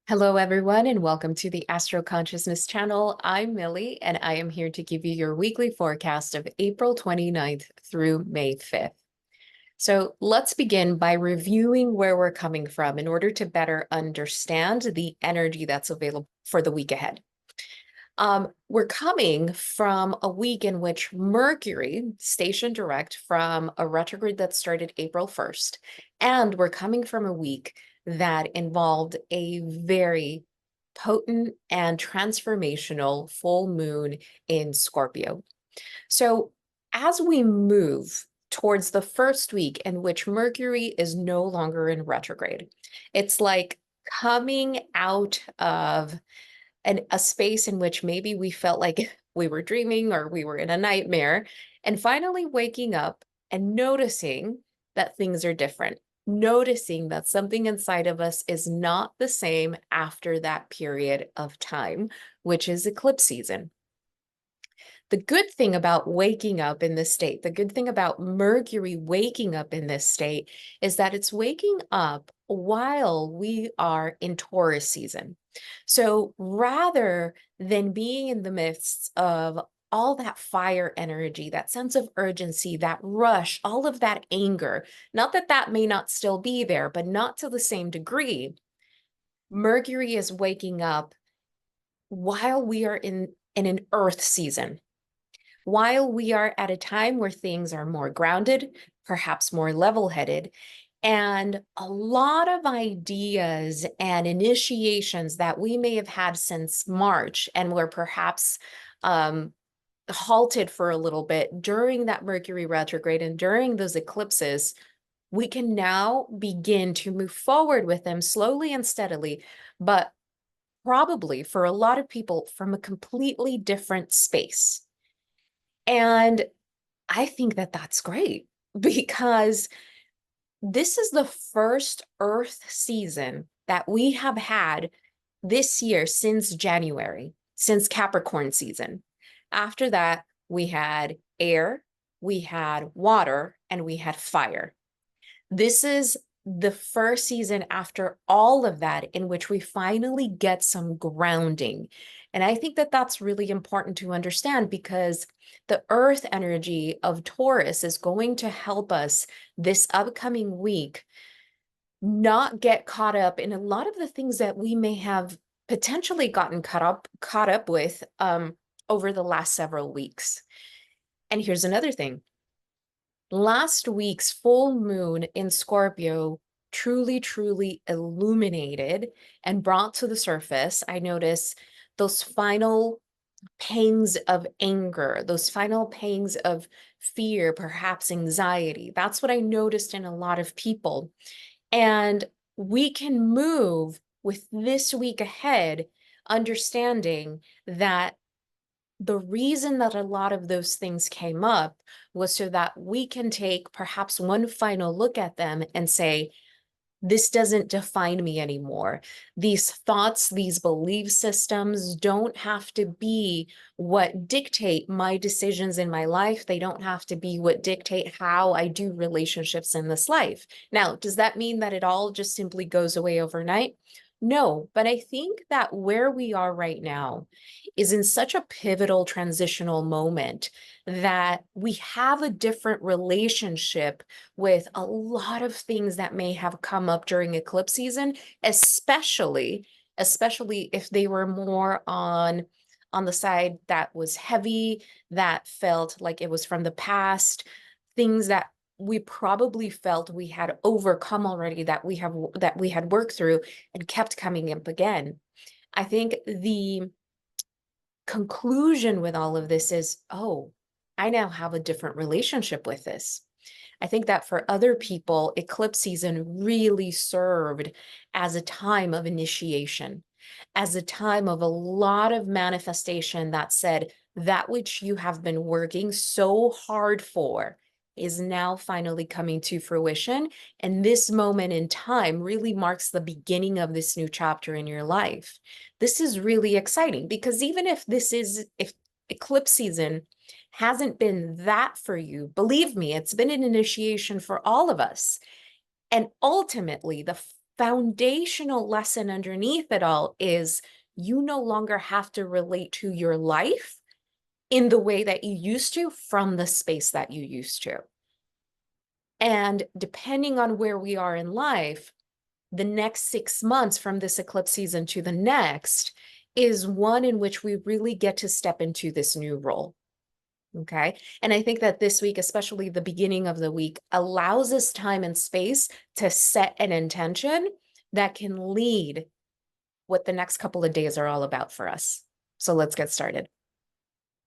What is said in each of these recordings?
Hello, everyone, and welcome to the Astro Consciousness channel. I'm Millie, and I am here to give you your weekly forecast of April 29th through May 5th. So let's begin by reviewing where we're coming from in order to better understand the energy that's available for the week ahead. We're coming from a week in which Mercury stationed direct from a retrograde that started April 1st, and we're coming from a week that involved a very potent and transformational full moon in Scorpio. So as we move towards the first week in which Mercury is no longer in retrograde, it's like coming out of a space in which maybe we felt like we were dreaming or we were in a nightmare, and finally waking up and noticing that things are different, noticing that something inside of us is not the same after that period of time, which is eclipse season. The good thing about waking up in this state, the good thing about Mercury waking up in this state is that it's waking up while we are in Taurus season. So rather than being in the midst of all that fire energy, that sense of urgency, that rush, all of that anger, not that that may not still be there, but not to the same degree, Mercury is waking up while we are in an Earth season, while we are at a time where things are more grounded, perhaps more level-headed, and a lot of ideas and initiations that we may have had since March and were perhaps halted for a little bit during that Mercury retrograde and during those eclipses, we can now begin to move forward with them slowly and steadily, but probably for a lot of people from a completely different space. And I think that that's great because this is the first Earth season that we have had this year since January, since Capricorn season. After that, we had air, we had water, and we had fire. This is the first season after all of that in which we finally get some grounding. And I think that that's really important to understand because the earth energy of Taurus is going to help us this upcoming week not get caught up in a lot of the things that we may have potentially gotten caught up with over the last several weeks. And here's another thing. Last week's full moon in Scorpio truly illuminated and brought to the surface, I notice, those final pangs of anger, those final pangs of fear, perhaps anxiety. That's what I noticed in a lot of people. And we can move with this week ahead, understanding that the reason that a lot of those things came up was so that we can take perhaps one final look at them and say, this doesn't define me anymore. These thoughts, these belief systems don't have to be what dictate my decisions in my life. They don't have to be what dictate how I do relationships in this life. Now, does that mean that it all just simply goes away overnight? No, but I think that where we are right now is in such a pivotal transitional moment that we have a different relationship with a lot of things that may have come up during eclipse season, especially if they were more on the side that was heavy, that felt like it was from the past, things that we probably felt we had overcome already, that we had worked through and kept coming up again. I think the conclusion with all of this is, oh, I now have a different relationship with this. I think that for other people, eclipse season really served as a time of initiation, as a time of a lot of manifestation that said that which you have been working so hard for is now finally coming to fruition. And this moment in time really marks the beginning of this new chapter in your life. This is really exciting because even if eclipse season hasn't been that for you, believe me, it's been an initiation for all of us. And ultimately, the foundational lesson underneath it all is you no longer have to relate to your life in the way that you used to from the space that you used to. And depending on where we are in life, the next 6 months from this eclipse season to the next is one in which we really get to step into this new role. Okay. And I think that this week, especially the beginning of the week, allows us time and space to set an intention that can lead what the next couple of days are all about for us. So let's get started.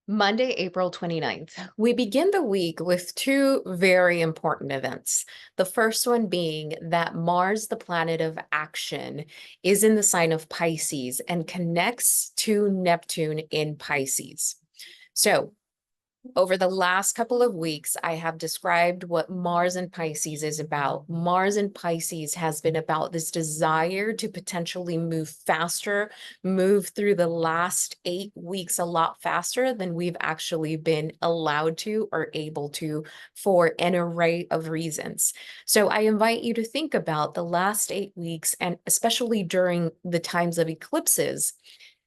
Monday, April 29th. We begin the week with two very important events. The first one being that Mars, the planet of action, is in the sign of Pisces and connects to Neptune in Pisces. So over the last couple of weeks, I have described what Mars and Pisces is about. Mars and Pisces has been about this desire to potentially move faster, move through the last 8 weeks a lot faster than we've actually been allowed to or able to for an array of reasons. So I invite you to think about the last 8 weeks, and especially during the times of eclipses,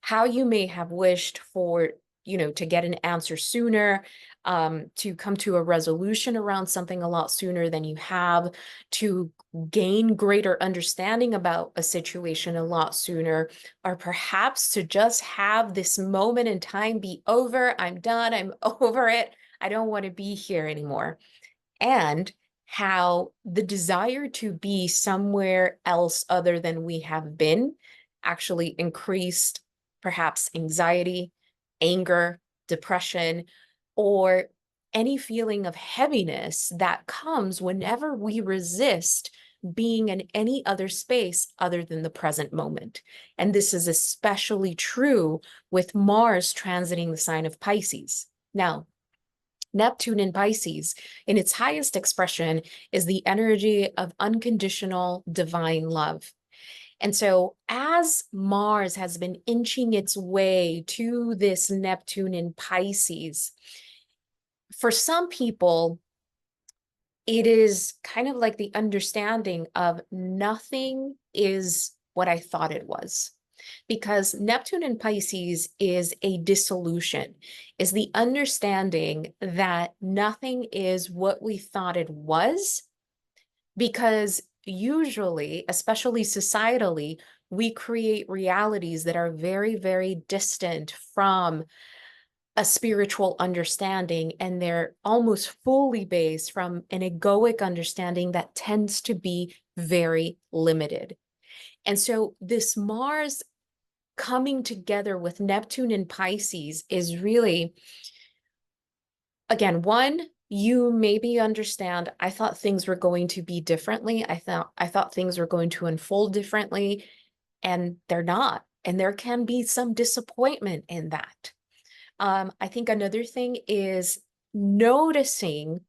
how you may have wished for to get an answer sooner, to come to a resolution around something a lot sooner than you have, to gain greater understanding about a situation a lot sooner, or perhaps to just have this moment in time be over. I'm done. I'm over it. I don't want to be here anymore. And how the desire to be somewhere else other than we have been actually increased perhaps anxiety, anger, depression, or any feeling of heaviness that comes whenever we resist being in any other space other than the present moment. And this is especially true with Mars transiting the sign of Pisces. Now, Neptune in Pisces, in its highest expression, is the energy of unconditional divine love. And so as Mars has been inching its way to this Neptune in Pisces, for some people, it is kind of like the understanding of nothing is what I thought it was. Because Neptune in Pisces is a dissolution, is the understanding that nothing is what we thought it was, because usually, especially societally, we create realities that are very, very distant from a spiritual understanding, and they're almost fully based from an egoic understanding that tends to be very limited. And so this Mars coming together with Neptune in Pisces is really, again, one, you maybe understand, I thought things were going to be differently. I thought things were going to unfold differently, and they're not. And there can be some disappointment in that. I think another thing is noticing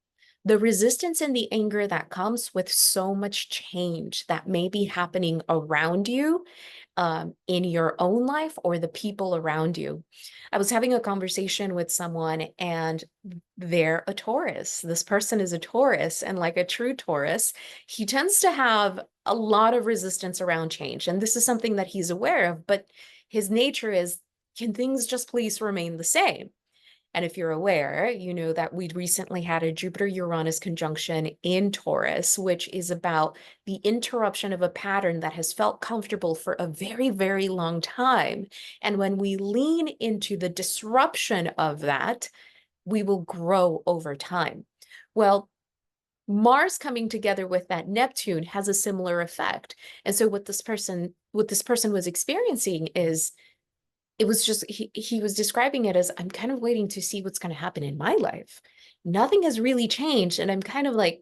the resistance and the anger that comes with so much change that may be happening around you, in your own life or the people around you. I was having a conversation with someone, and they're a Taurus. This person is a Taurus, and like a true Taurus, he tends to have a lot of resistance around change. And this is something that he's aware of, but his nature is, can things just please remain the same? And if you're aware, you know that we recently had a Jupiter-Uranus conjunction in Taurus, which is about the interruption of a pattern that has felt comfortable for a very, very long time. And when we lean into the disruption of that, we will grow over time. Well, Mars coming together with that Neptune has a similar effect. And so what this person was experiencing is, it was just, he was describing it as, I'm kind of waiting to see what's going to happen in my life. Nothing has really changed. And I'm kind of like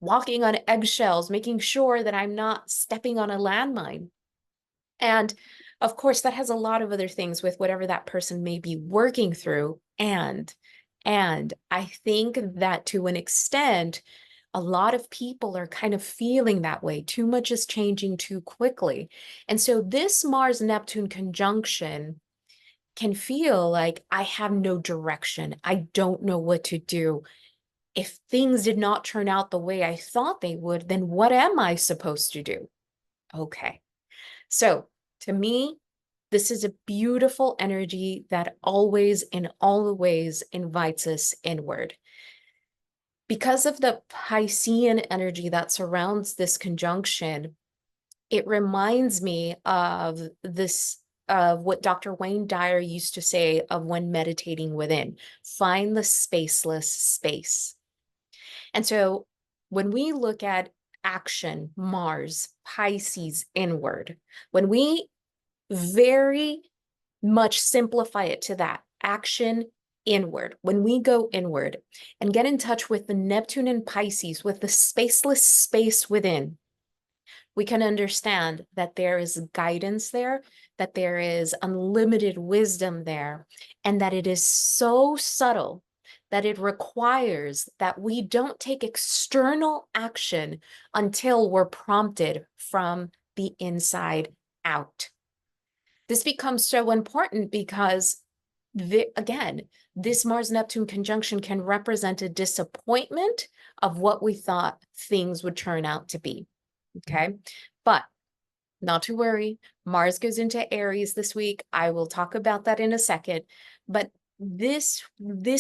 walking on eggshells, making sure that I'm not stepping on a landmine. And of course, that has a lot of other things with whatever that person may be working through. And I think that to an extent, a lot of people are kind of feeling that way. Too much is changing too quickly. And so this Mars-Neptune conjunction can feel like, I have no direction. I don't know what to do. If things did not turn out the way I thought they would, then what am I supposed to do? Okay. So to me, this is a beautiful energy that always, in all the ways, invites us inward. Because of the Piscean energy that surrounds this conjunction, it reminds me of this, of what Dr. Wayne Dyer used to say of when meditating within, find the spaceless space. And so when we look at action, Mars, Pisces, inward, when we very much simplify it to that action inward, when we go inward and get in touch with the Neptune and Pisces, with the spaceless space within, we can understand that there is guidance there, that there is unlimited wisdom there, and that it is so subtle that it requires that we don't take external action until we're prompted from the inside out. This becomes so important because, again, this Mars-Neptune conjunction can represent a disappointment of what we thought things would turn out to be. Okay, but not to worry. Mars goes into Aries this week. I will talk about that in a second. But this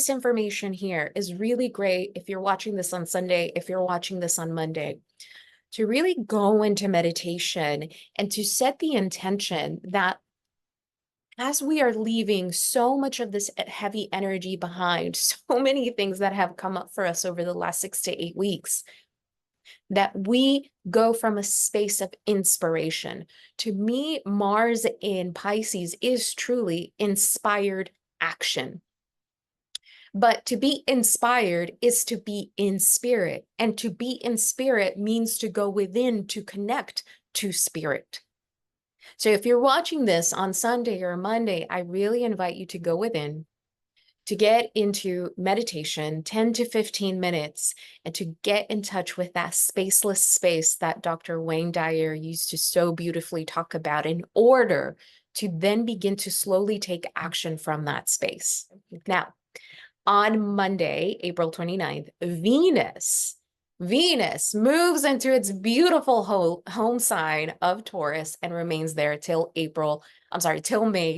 information here is really great if you're watching this on Sunday, if you're watching this on Monday, to really go into meditation and to set the intention that as we are leaving so much of this heavy energy behind, so many things that have come up for us over the last 6 to 8 weeks, that we go from a space of inspiration. To me, Mars in Pisces is truly inspired action. But to be inspired is to be in spirit. And to be in spirit means to go within to connect to spirit. So if you're watching this on Sunday or Monday, I really invite you to go within, to get into meditation, 10 to 15 minutes, and to get in touch with that spaceless space that Dr. Wayne Dyer used to so beautifully talk about, in order to then begin to slowly take action from that space. Now, on Monday, April 29th, Venus moves into its beautiful home sign of Taurus and remains there till May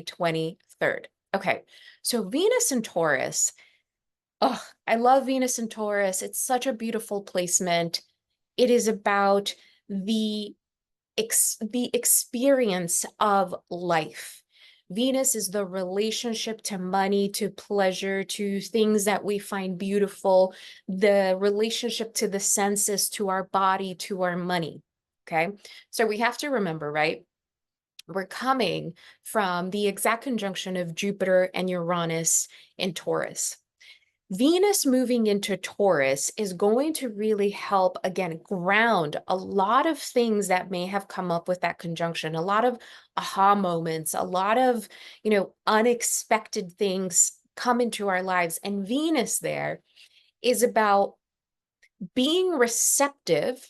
23rd. Okay, so Venus and Taurus, oh, I love Venus and Taurus. It's such a beautiful placement. It is about the experience of life. Venus is the relationship to money, to pleasure, to things that we find beautiful, the relationship to the senses, to our body, to our money. Okay, so we have to remember, right? We're coming from the exact conjunction of Jupiter and Uranus in Taurus. Venus moving into Taurus is going to really help, again, ground a lot of things that may have come up with that conjunction, a lot of aha moments, a lot of, unexpected things come into our lives. And Venus there is about being receptive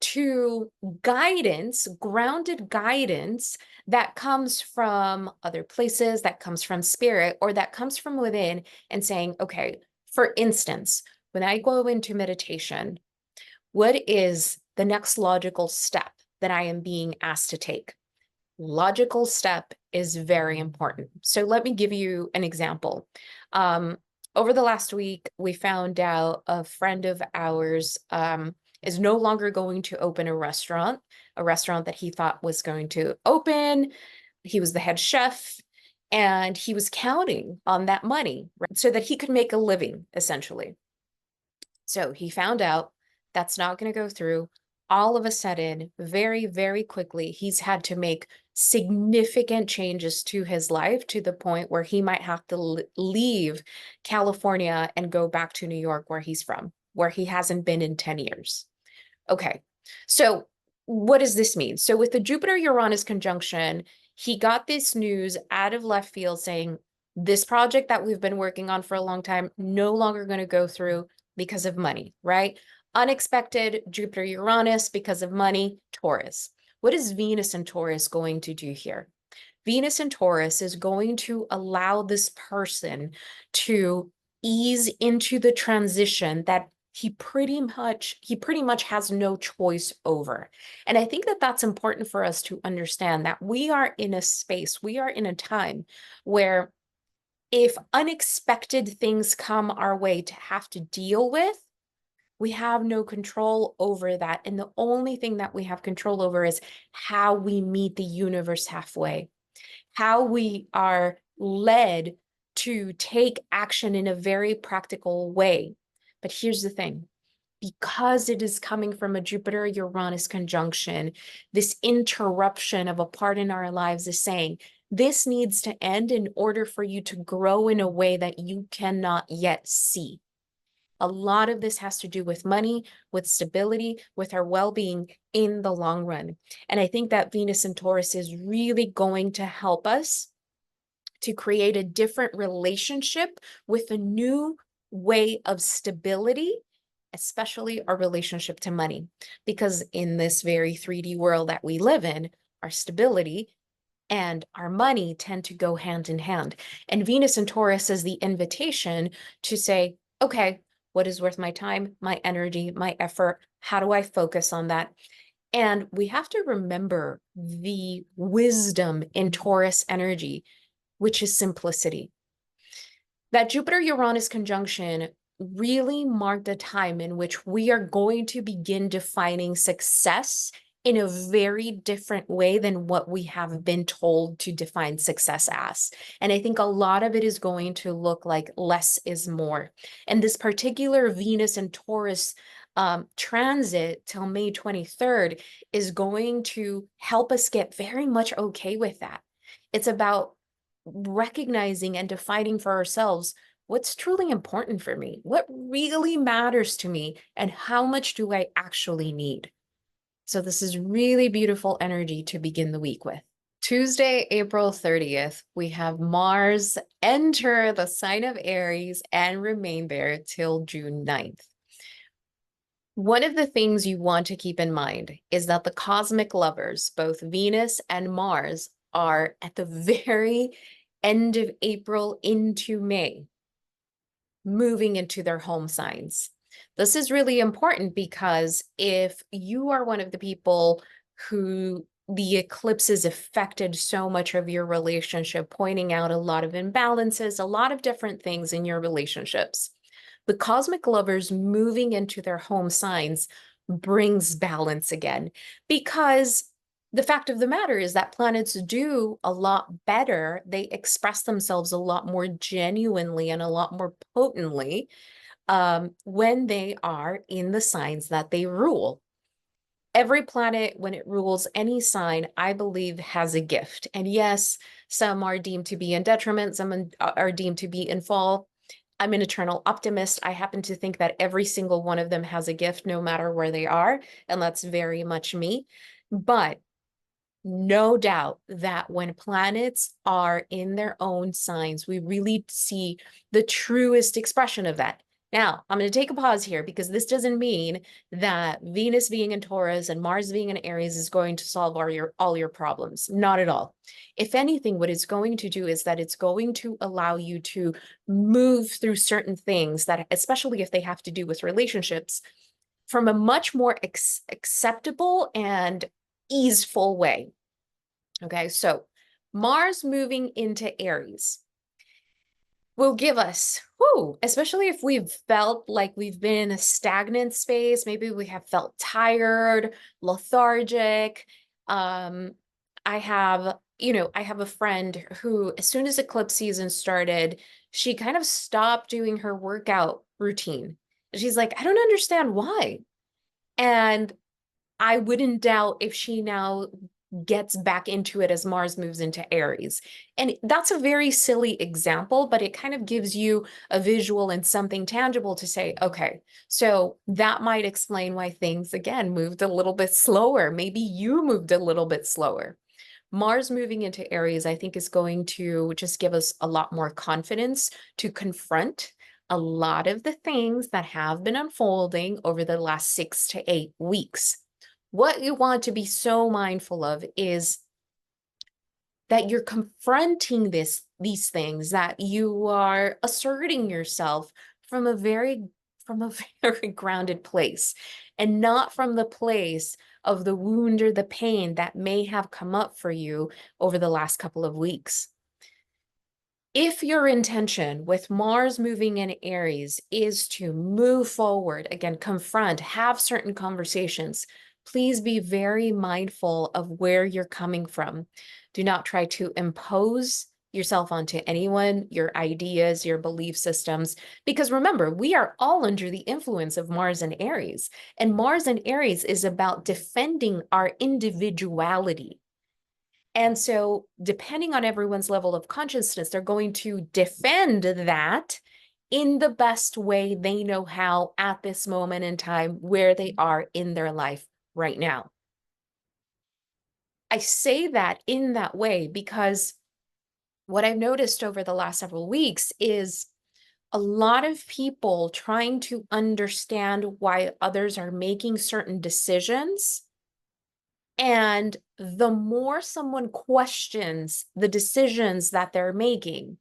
to guidance, grounded guidance that comes from other places, that comes from spirit, or that comes from within, and saying, okay, for instance, when I go into meditation, what is the next logical step that I am being asked to take? Logical step is very important. So let me give you an example. Over the last week, we found out a friend of ours is no longer going to open a restaurant that he thought was going to open. He was the head chef, and he was counting on that money, right, so that he could make a living, essentially. So he found out that's not going to go through. All of a sudden, very, very quickly, he's had to make significant changes to his life, to the point where he might have to leave California and go back to New York, where he's from, where he hasn't been in 10 years. Okay, so what does this mean? So with the Jupiter-Uranus conjunction, he got this news out of left field saying, this project that we've been working on for a long time, no longer going to go through because of money, right? Unexpected Jupiter-Uranus because of money, Taurus. What is Venus and Taurus going to do here? Venus and Taurus is going to allow this person to ease into the transition that he pretty much has no choice over. And I think that that's important for us to understand, that we are in a space, we are in a time where if unexpected things come our way to have to deal with, we have no control over that. And the only thing that we have control over is how we meet the universe halfway, how we are led to take action in a very practical way. But here's the thing. Because it is coming from a Jupiter-Uranus conjunction, this interruption of a part in our lives is saying, this needs to end in order for you to grow in a way that you cannot yet see. A lot of this has to do with money, with stability, with our well-being in the long run. And I think that Venus and Taurus is really going to help us to create a different relationship with a new way of stability, especially our relationship to money. Because in this very 3D world that we live in, our stability and our money tend to go hand in hand. And Venus and Taurus is the invitation to say, okay, what is worth my time, my energy, my effort? How do I focus on that? And we have to remember the wisdom in Taurus energy, which is simplicity. That Jupiter-Uranus conjunction really marked a time in which we are going to begin defining success in a very different way than what we have been told to define success as. And I think a lot of it is going to look like less is more. And this particular Venus and Taurus transit till May 23rd is going to help us get very much okay with that. It's about recognizing and defining for ourselves what's truly important for me, what really matters to me, and how much do I actually need. So this is really beautiful energy to begin the week with. Tuesday, April 30th, we have Mars enter the sign of Aries and remain there till June 9th. One of the things you want to keep in mind is that the cosmic lovers, both Venus and Mars, are at the very end of April into May, moving into their home signs. This is really important because if you are one of the people who the eclipses affected so much of your relationship, pointing out a lot of imbalances, a lot of different things in your relationships, the cosmic lovers moving into their home signs brings balance again, because the fact of the matter is that planets do a lot better. They express themselves a lot more genuinely and a lot more potently when they are in the signs that they rule. Every planet, when it rules any sign, I believe has a gift. And yes, some are deemed to be in detriment, some are deemed to be in fall. I'm an eternal optimist. I happen to think that every single one of them has a gift, no matter where they are. And that's very much me. But no doubt that when planets are in their own signs, we really see the truest expression of that. Now, I'm going to take a pause here because this doesn't mean that Venus being in Taurus and Mars being in Aries is going to solve all your problems. Not at all. If anything, what it's going to do is that it's going to allow you to move through certain things that, especially if they have to do with relationships, from a much more acceptable and easeful way. Okay, so Mars moving into Aries will give us, especially if we've felt like we've been in a stagnant space, maybe we have felt tired, lethargic. I have, I have a friend who, as soon as eclipse season started, she kind of stopped doing her workout routine. She's like, I don't understand why. And I wouldn't doubt if she now gets back into it as Mars moves into Aries. And that's a very silly example, but it kind of gives you a visual and something tangible to say, okay, so that might explain why things, again, moved a little bit slower. Maybe you moved a little bit slower. Mars moving into Aries, I think, is going to just give us a lot more confidence to confront a lot of the things that have been unfolding over the last 6 to 8 weeks. What you want to be so mindful of is that you're confronting these things, that you are asserting yourself from a very from a very grounded place and not from the place of the wound or the pain that may have come up for you over the last couple of weeks. If your intention with Mars moving in Aries is to move forward, again, confront, have certain conversations, please be very mindful of where you're coming from. Do not try to impose yourself onto anyone, your ideas, your belief systems, because remember, we are all under the influence of Mars and Aries, and Mars and Aries is about defending our individuality. And so, depending on everyone's level of consciousness, they're going to defend that in the best way they know how at this moment in time where they are in their life right now. I say that in that way because what I've noticed over the last several weeks is a lot of people trying to understand why others are making certain decisions. And the more someone questions the decisions that they're making,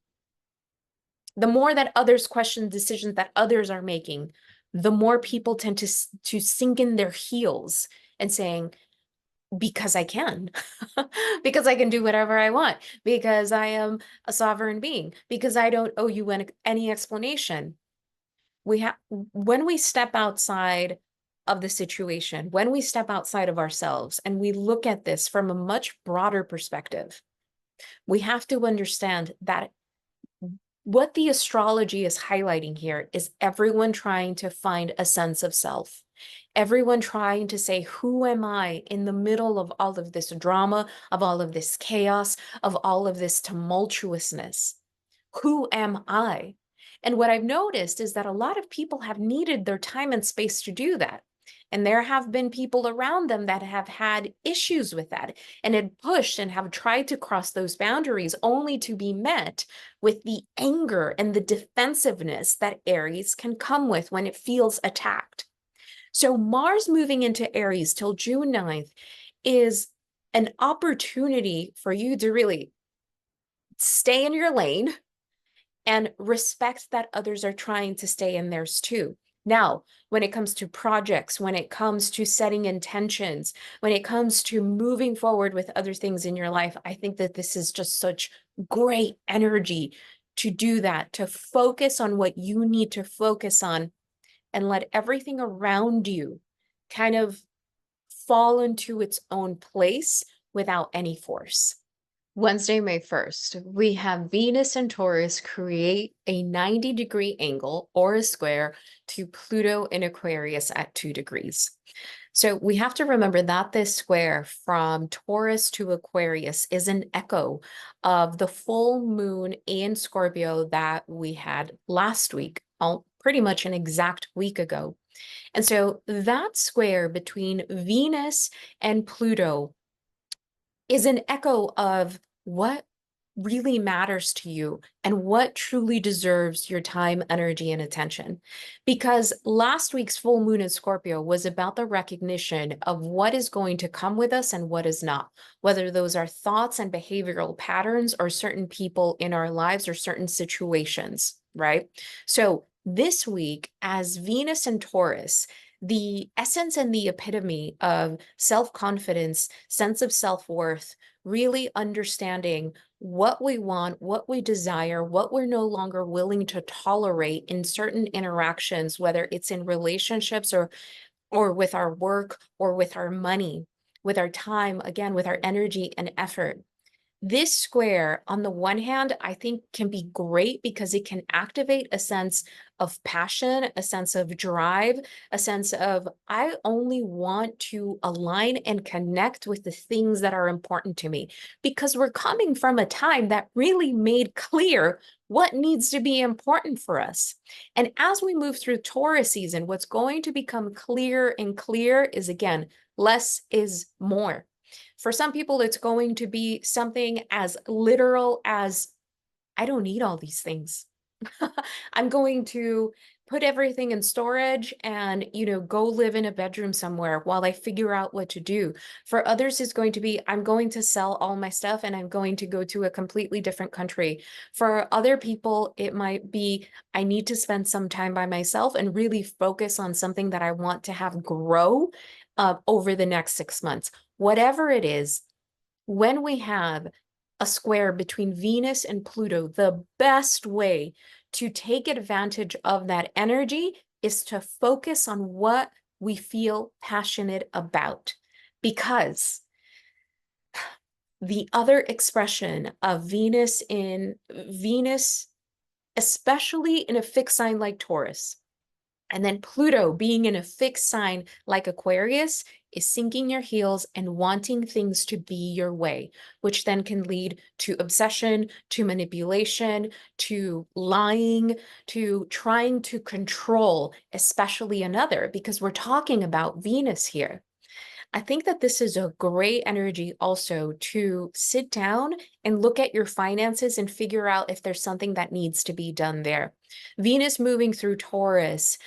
the more that others question decisions that others are making, the more people tend to sink in their heels and saying, because I can, because I can do whatever I want, because I am a sovereign being, because I don't owe you any explanation. When we step outside of the situation, when we step outside of ourselves and we look at this from a much broader perspective, we have to understand that what the astrology is highlighting here is everyone trying to find a sense of self. Everyone trying to say, who am I in the middle of all of this drama, of all of this chaos, of all of this tumultuousness? Who am I? And what I've noticed is that a lot of people have needed their time and space to do that. And there have been people around them that have had issues with that and had pushed and have tried to cross those boundaries only to be met with the anger and the defensiveness that Aries can come with when it feels attacked. So Mars moving into Aries till June 9th is an opportunity for you to really stay in your lane and respect that others are trying to stay in theirs too. Now, when it comes to projects, when it comes to setting intentions, when it comes to moving forward with other things in your life, I think that this is just such great energy to do that, to focus on what you need to focus on and let everything around you kind of fall into its own place without any force. Wednesday, May 1st, we have Venus and Taurus create a 90-degree angle or a square to Pluto in Aquarius at 2 degrees. So we have to remember that this square from Taurus to Aquarius is an echo of the full moon in Scorpio that we had last week, pretty much an exact week ago. And so that square between Venus and Pluto is an echo of what really matters to you and what truly deserves your time, energy, and attention. Because last week's full moon in Scorpio was about the recognition of what is going to come with us and what is not, whether those are thoughts and behavioral patterns or certain people in our lives or certain situations, right? So this week, as Venus and Taurus, the essence and the epitome of self-confidence, sense of self-worth, really understanding what we want, what we desire, what we're no longer willing to tolerate in certain interactions, whether it's in relationships or with our work or with our money, with our time, again, with our energy and effort. This square, on the one hand, I think can be great because it can activate a sense of passion, a sense of drive, a sense of, I only want to align and connect with the things that are important to me. Because we're coming from a time that really made clear what needs to be important for us. And as we move through Taurus season, what's going to become clear and clear is, again, less is more. For some people, it's going to be something as literal as, I don't need all these things. I'm going to put everything in storage and, go live in a bedroom somewhere while I figure out what to do. For others, it's going to be, I'm going to sell all my stuff and I'm going to go to a completely different country. For other people, it might be, I need to spend some time by myself and really focus on something that I want to have grow over the next 6 months. Whatever it is, when we have a square between Venus and Pluto, the best way to take advantage of that energy is to focus on what we feel passionate about. Because the other expression of Venus, especially in a fixed sign like Taurus, and then Pluto being in a fixed sign like Aquarius, is sinking your heels and wanting things to be your way, which then can lead to obsession, to manipulation, to lying, to trying to control, especially another, because we're talking about Venus here. I think that this is a great energy also to sit down and look at your finances and figure out if there's something that needs to be done there. Venus moving through Taurus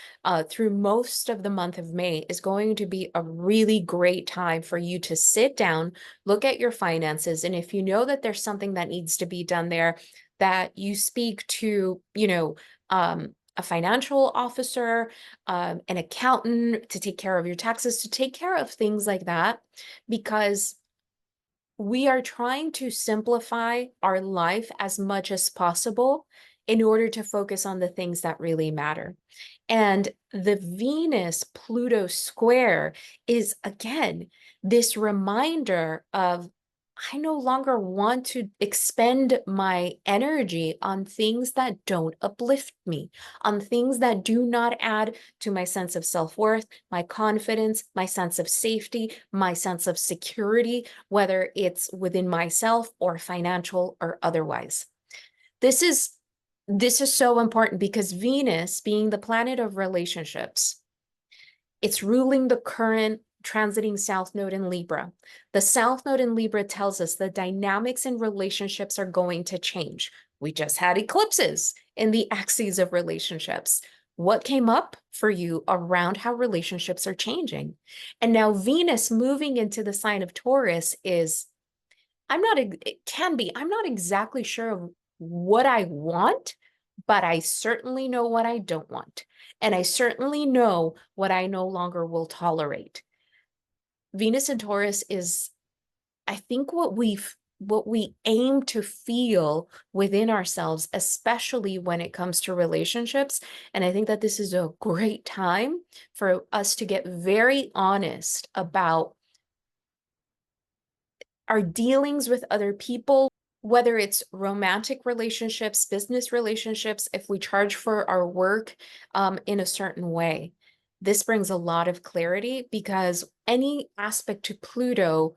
through most of the month of May is going to be a really great time for you to sit down, look at your finances, and if you know that there's something that needs to be done there, that you speak to, a financial officer, an accountant to take care of your taxes, to take care of things like that, because we are trying to simplify our life as much as possible in order to focus on the things that really matter. And the Venus-Pluto square is, again, this reminder of, I no longer want to expend my energy on things that don't uplift me, on things that do not add to my sense of self-worth, my confidence, my sense of safety, my sense of security, whether it's within myself or financial or otherwise. This is so important because Venus, being the planet of relationships, it's ruling the current transiting South Node in Libra. The South Node in Libra tells us the dynamics in relationships are going to change. We just had eclipses in the axes of relationships. What came up for you around how relationships are changing? And now Venus moving into the sign of Taurus is, I'm not exactly sure of what I want, but I certainly know what I don't want. And I certainly know what I no longer will tolerate. Venus and Taurus is, I think, what we aim to feel within ourselves, especially when it comes to relationships. And I think that this is a great time for us to get very honest about our dealings with other people, whether it's romantic relationships, business relationships, if we charge for our work in a certain way. This brings a lot of clarity because any aspect to Pluto,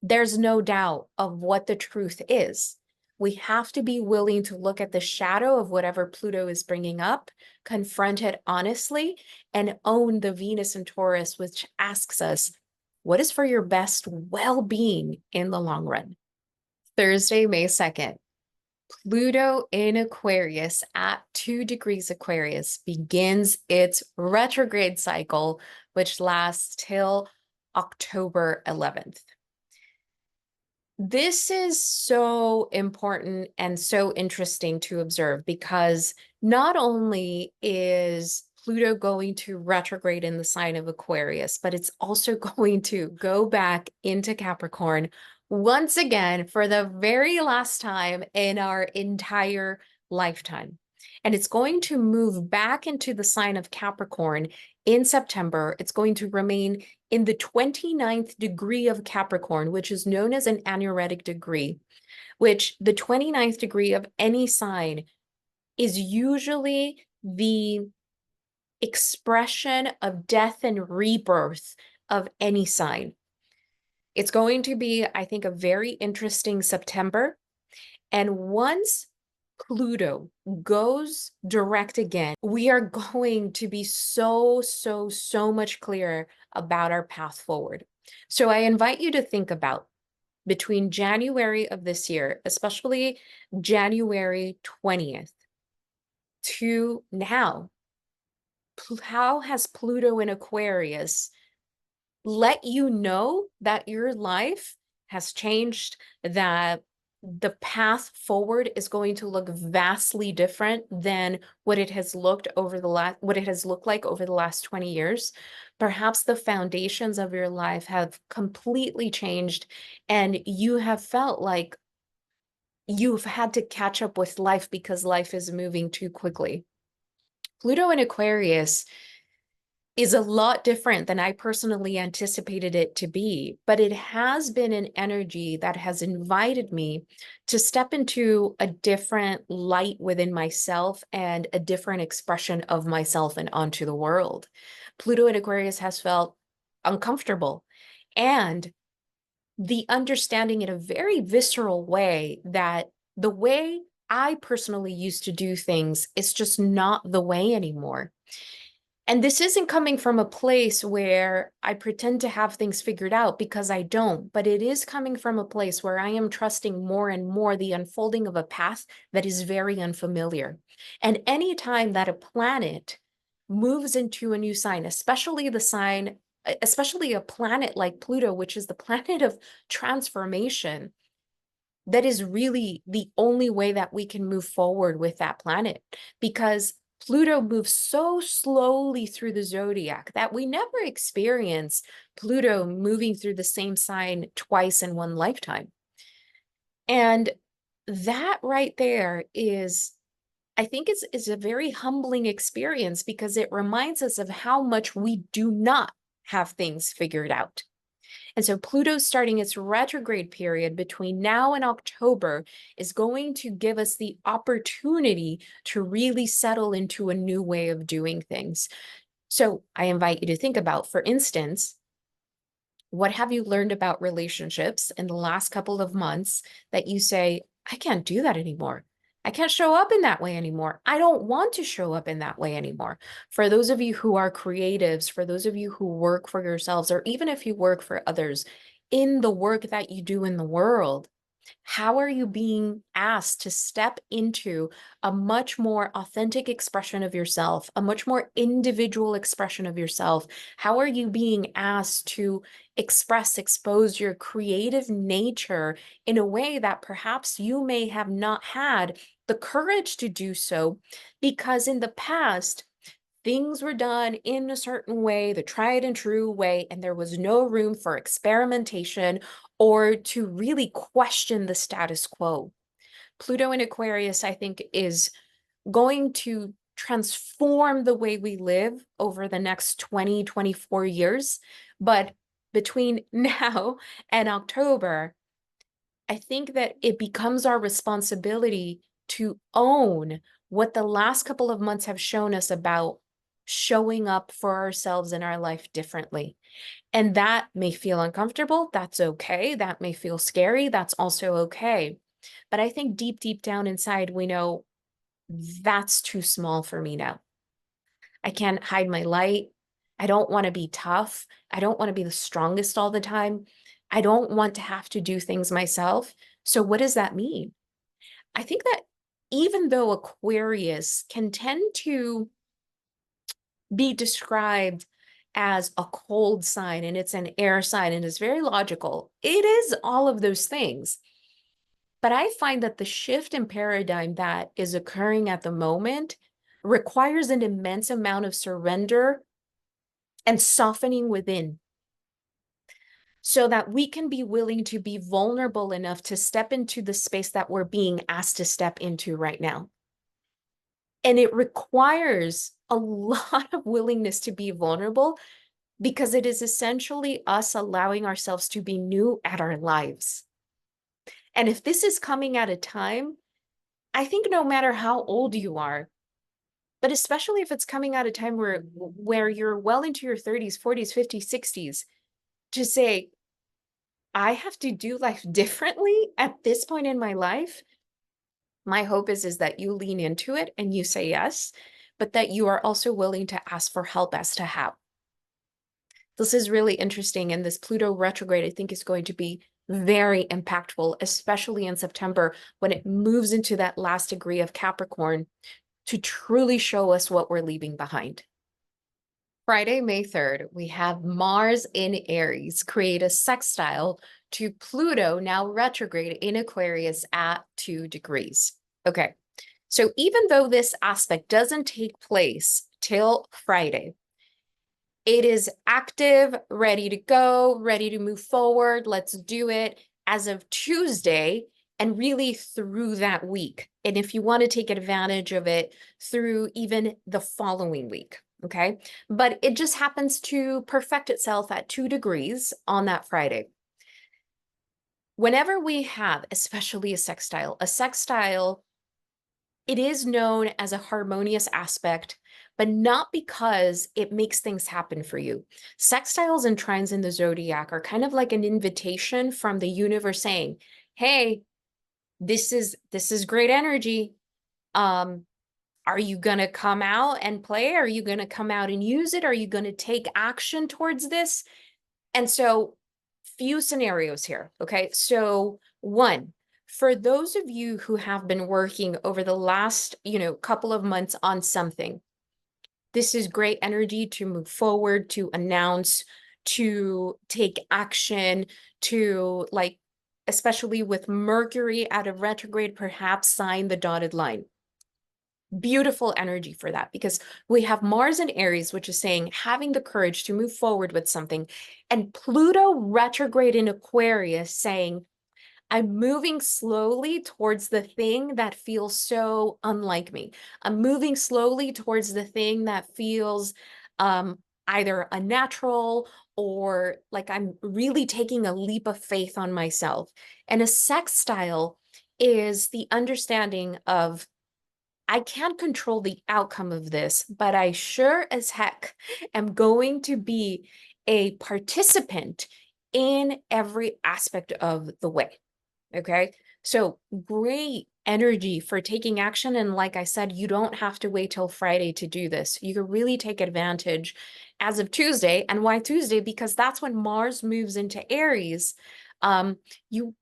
there's no doubt of what the truth is. We have to be willing to look at the shadow of whatever Pluto is bringing up, confront it honestly, and own the Venus and Taurus, which asks us, what is for your best well-being in the long run? Thursday, May 2nd, Pluto in Aquarius at 2 degrees Aquarius begins its retrograde cycle, which lasts till October 11th. This is so important and so interesting to observe because not only is Pluto going to retrograde in the sign of Aquarius, but it's also going to go back into Capricorn once again for the very last time in our entire lifetime. And it's going to move back into the sign of Capricorn in September. It's going to remain in the 29th degree of Capricorn, which is known as an anaretic degree, which the 29th degree of any sign is usually the expression of death and rebirth of any sign. It's going to be, I think, a very interesting September. And once Pluto goes direct again, we are going to be so much clearer about our path forward. So I invite you to think about between January of this year, especially January 20th to now, How has Pluto in Aquarius let you know that your life has changed, that the path forward is going to look vastly different than what it has looked like over the last 20 years. Perhaps the foundations of your life have completely changed, and you have felt like you've had to catch up with life because life is moving too quickly. Pluto in Aquarius is a lot different than I personally anticipated it to be, but it has been an energy that has invited me to step into a different light within myself and a different expression of myself and onto the world. Pluto in Aquarius has felt uncomfortable, and the understanding in a very visceral way that the way I personally used to do things is just not the way anymore. And this isn't coming from a place where I pretend to have things figured out, because I don't, but it is coming from a place where I am trusting more and more the unfolding of a path that is very unfamiliar. And anytime that a planet moves into a new sign, especially a planet like Pluto, which is the planet of transformation, that is really the only way that we can move forward with that planet, because Pluto moves so slowly through the zodiac that we never experience Pluto moving through the same sign twice in one lifetime. And that right there is, I think is a very humbling experience, because it reminds us of how much we do not have things figured out. And so Pluto's starting its retrograde period between now and October is going to give us the opportunity to really settle into a new way of doing things. So I invite you to think about, for instance, what have you learned about relationships in the last couple of months that you say, I can't do that anymore. I can't show up in that way anymore. I don't want to show up in that way anymore. For those of you who are creatives, for those of you who work for yourselves, or even if you work for others, in the work that you do in the world, how are you being asked to step into a much more authentic expression of yourself, a much more individual expression of yourself? How are you being asked to expose your creative nature in a way that perhaps you may have not had the courage to do so, because in the past, things were done in a certain way, the tried and true way, and there was no room for experimentation or to really question the status quo. Pluto in Aquarius, I think, is going to transform the way we live over the next 20, 24 years. But between now and October, I think that it becomes our responsibility to own what the last couple of months have shown us about showing up for ourselves in our life differently. And that may feel uncomfortable. That's okay. That may feel scary. That's also okay. But I think deep, deep down inside, we know that's too small for me now. I can't hide my light. I don't want to be tough. I don't want to be the strongest all the time. I don't want to have to do things myself. So what does that mean? I think that even though Aquarius can tend to be described as a cold sign and it's an air sign and it's very logical, it is all of those things. But I find that the shift in paradigm that is occurring at the moment requires an immense amount of surrender and softening within, so that we can be willing to be vulnerable enough to step into the space that we're being asked to step into right now. And it requires a lot of willingness to be vulnerable, because it is essentially us allowing ourselves to be new at our lives. And if this is coming at a time, I think no matter how old you are, but especially if it's coming at a time where you're well into your 30s, 40s, 50s, 60s, to say, I have to do life differently at this point in my life. My hope is that you lean into it and you say yes, but that you are also willing to ask for help as to how. This is really interesting, and this Pluto retrograde, I think, is going to be very impactful, especially in September when it moves into that last degree of Capricorn, to truly show us what we're leaving behind. Friday, May 3rd, we have Mars in Aries create a sextile to Pluto, now retrograde in Aquarius at 2 degrees. Okay, so even though this aspect doesn't take place till Friday, it is active, ready to go, ready to move forward. Let's do it as of Tuesday and really through that week. And if you want to take advantage of it through even the following week, okay? But it just happens to perfect itself at 2 degrees on that Friday. Whenever we have, especially a sextile, it is known as a harmonious aspect, but not because it makes things happen for you. Sextiles and trines in the zodiac are kind of like an invitation from the universe saying, hey, this is great energy. Are you going to come out and play? Are you going to come out and use it? Are you going to take action towards this? And so few scenarios here. Okay. So one, for those of you who have been working over the last, couple of months on something, this is great energy to move forward, to announce, to take action, to like, especially with Mercury out of retrograde, perhaps sign the dotted line. Beautiful energy for that because we have Mars in Aries, which is saying having the courage to move forward with something, and Pluto retrograde in Aquarius saying, I'm moving slowly towards the thing that feels so unlike me. I'm moving slowly towards the thing that feels either unnatural or like I'm really taking a leap of faith on myself. And a sextile is the understanding of I can't control the outcome of this, but I sure as heck am going to be a participant in every aspect of the way. Okay. So great energy for taking action. And like I said, you don't have to wait till Friday to do this. You can really take advantage as of Tuesday. And why Tuesday? Because that's when Mars moves into Aries. You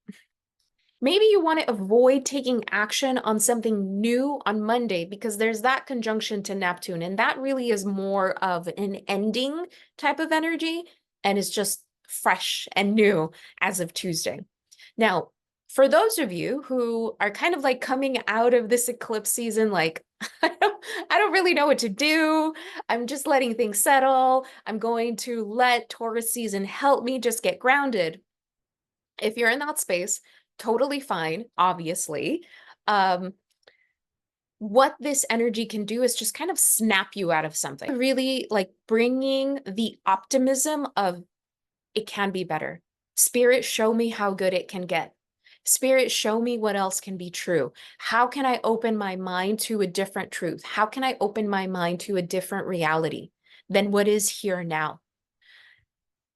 Maybe you want to avoid taking action on something new on Monday because there's that conjunction to Neptune, and that really is more of an ending type of energy and is just fresh and new as of Tuesday. Now, for those of you who are kind of like coming out of this eclipse season, like, I don't really know what to do. I'm just letting things settle. I'm going to let Taurus season help me just get grounded. If you're in that space, totally fine, obviously. What this energy can do is just kind of snap you out of something. Really like bringing the optimism of it can be better. Spirit, show me how good it can get. Spirit, show me what else can be true. How can I open my mind to a different truth? How can I open my mind to a different reality than what is here now?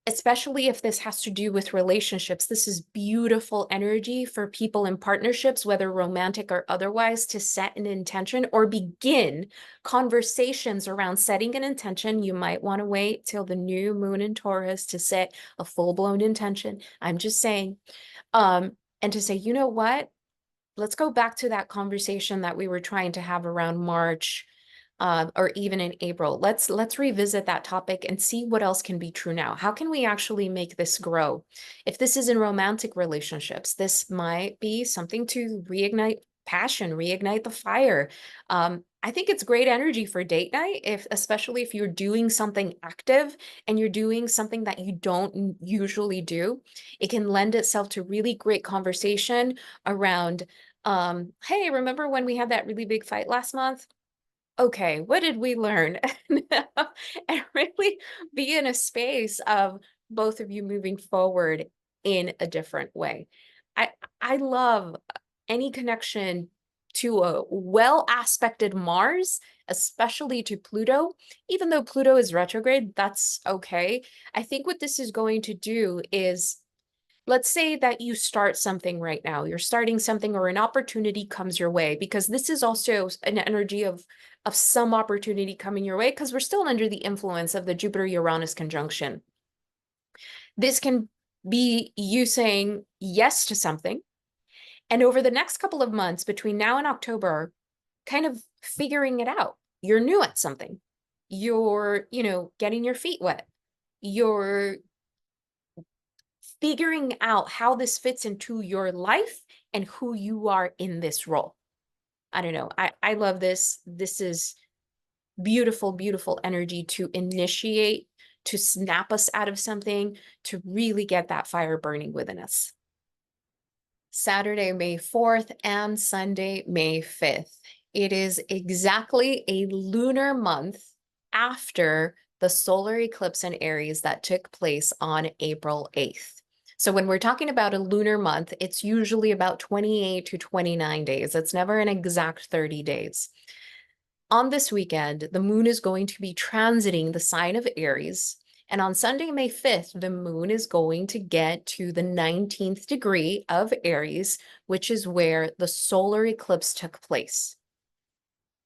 Especially if this has to do with relationships, this is beautiful energy for people in partnerships, whether romantic or otherwise, to set an intention or begin conversations around setting an intention. You might want to wait till the new moon in Taurus to set a full-blown intention. I'm just saying, and to say, you know what? Let's go back to that conversation that we were trying to have around March, or even in April. Let's revisit that topic and see what else can be true now. How can we actually make this grow? If this is in romantic relationships, this might be something to reignite passion, reignite the fire. I think it's great energy for date night, especially if you're doing something active and you're doing something that you don't usually do. It can lend itself to really great conversation around, hey, remember when we had that really big fight last month? Okay, what did we learn? And really be in a space of both of you moving forward in a different way. I I love any connection to a well aspected Mars, especially to Pluto. Even though Pluto is retrograde, that's okay. I think what this is going to do is, let's say that you start something right now, you're starting something or an opportunity comes your way, because this is also an energy of some opportunity coming your way because we're still under the influence of the Jupiter-Uranus conjunction. This can be you saying yes to something. And over the next couple of months between now and October, kind of figuring it out. You're new at something. You're, getting your feet wet. You're figuring out how this fits into your life and who you are in this role. I don't know. I love this. This is beautiful, beautiful energy to initiate, to snap us out of something, to really get that fire burning within us. Saturday, May 4th and Sunday, May 5th. It is exactly a lunar month after the solar eclipse in Aries that took place on April 8th. So when we're talking about a lunar month, it's usually about 28 to 29 days. It's never an exact 30 days. On this weekend, the moon is going to be transiting the sign of Aries. And on Sunday, May 5th, the moon is going to get to the 19th degree of Aries, which is where the solar eclipse took place.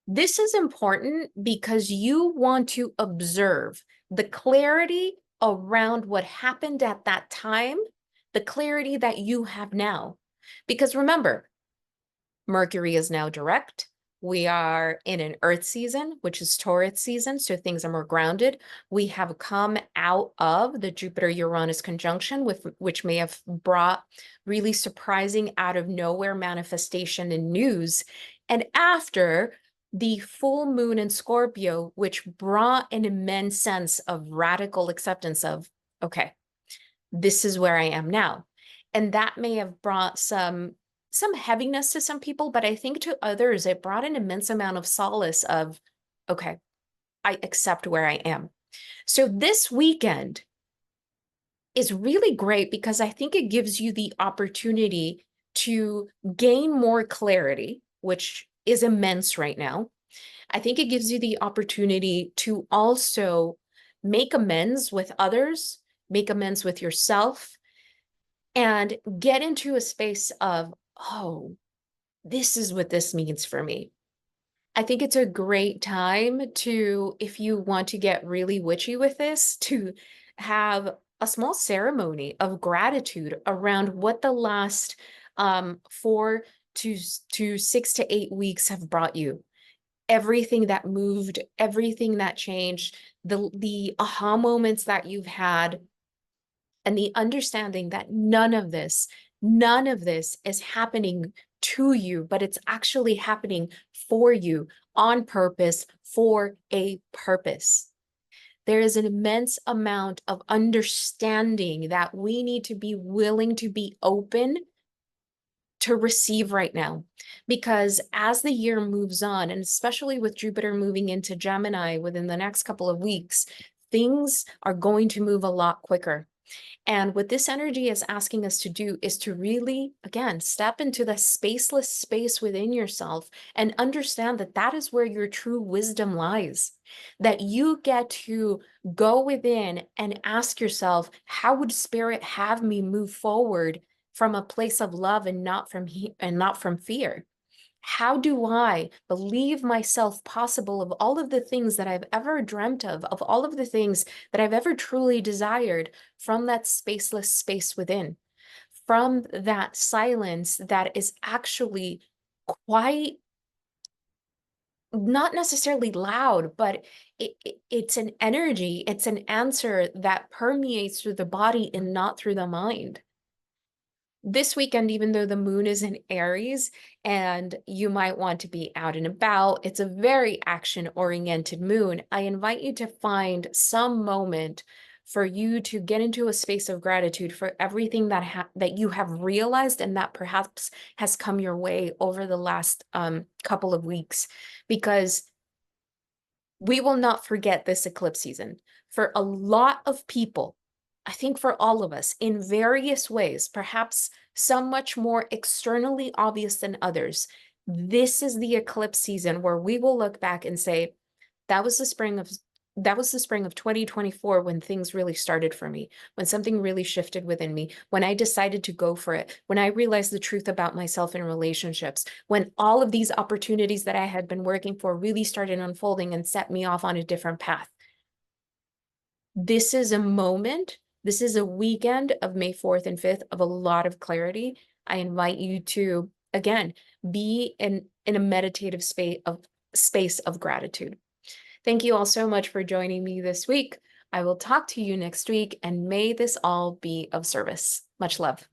This is important because you want to observe the clarity around what happened at that time, the clarity that you have now. Because remember, Mercury is now direct. We are in an Earth season, which is Taurus season, so things are more grounded. We have come out of the Jupiter-Uranus conjunction, which may have brought really surprising out of nowhere manifestation and news. And after the full moon in Scorpio, which brought an immense sense of radical acceptance of, okay, this is where I am now. And that may have brought some heaviness to some people, but I think to others, it brought an immense amount of solace of, okay, I accept where I am. So this weekend is really great because I think it gives you the opportunity to gain more clarity, which is immense right now. I think it gives you the opportunity to also make amends with others, make amends with yourself, and get into a space of, oh, this is what this means for me. I think it's a great time to, if you want to get really witchy with this, to have a small ceremony of gratitude around what the last 4 to 6 to 8 weeks have brought you. Everything that moved, everything that changed, the aha moments that you've had, and the understanding that none of this is happening to you, but it's actually happening for you on purpose for a purpose. There is an immense amount of understanding that we need to be willing to be open to receive right now. Because as the year moves on, and especially with Jupiter moving into Gemini within the next couple of weeks, things are going to move a lot quicker. And what this energy is asking us to do is to really, again, step into the spaceless space within yourself and understand that that is where your true wisdom lies. That you get to go within and ask yourself, how would spirit have me move forward from a place of love and not from fear? How do I believe myself possible of all of the things that I've ever dreamt of all of the things that I've ever truly desired from that spaceless space within, from that silence that is actually quite not necessarily loud, but it's an energy, it's an answer that permeates through the body and not through the mind. This weekend, even though the moon is in Aries and you might want to be out and about, it's a very action-oriented moon. I invite you to find some moment for you to get into a space of gratitude for everything that you have realized and that perhaps has come your way over the last couple of weeks, because we will not forget this eclipse season. For a lot of people, I think for all of us, in various ways, perhaps some much more externally obvious than others, this is the eclipse season where we will look back and say, that was the spring of 2024 when things really started for me, when something really shifted within me, when I decided to go for it, when I realized the truth about myself in relationships, when all of these opportunities that I had been working for really started unfolding and set me off on a different path. This is a moment, this is a weekend of May 4th and 5th of a lot of clarity. I invite you to, again, be in a meditative space of gratitude. Thank you all so much for joining me this week. I will talk to you next week, and may this all be of service. Much love.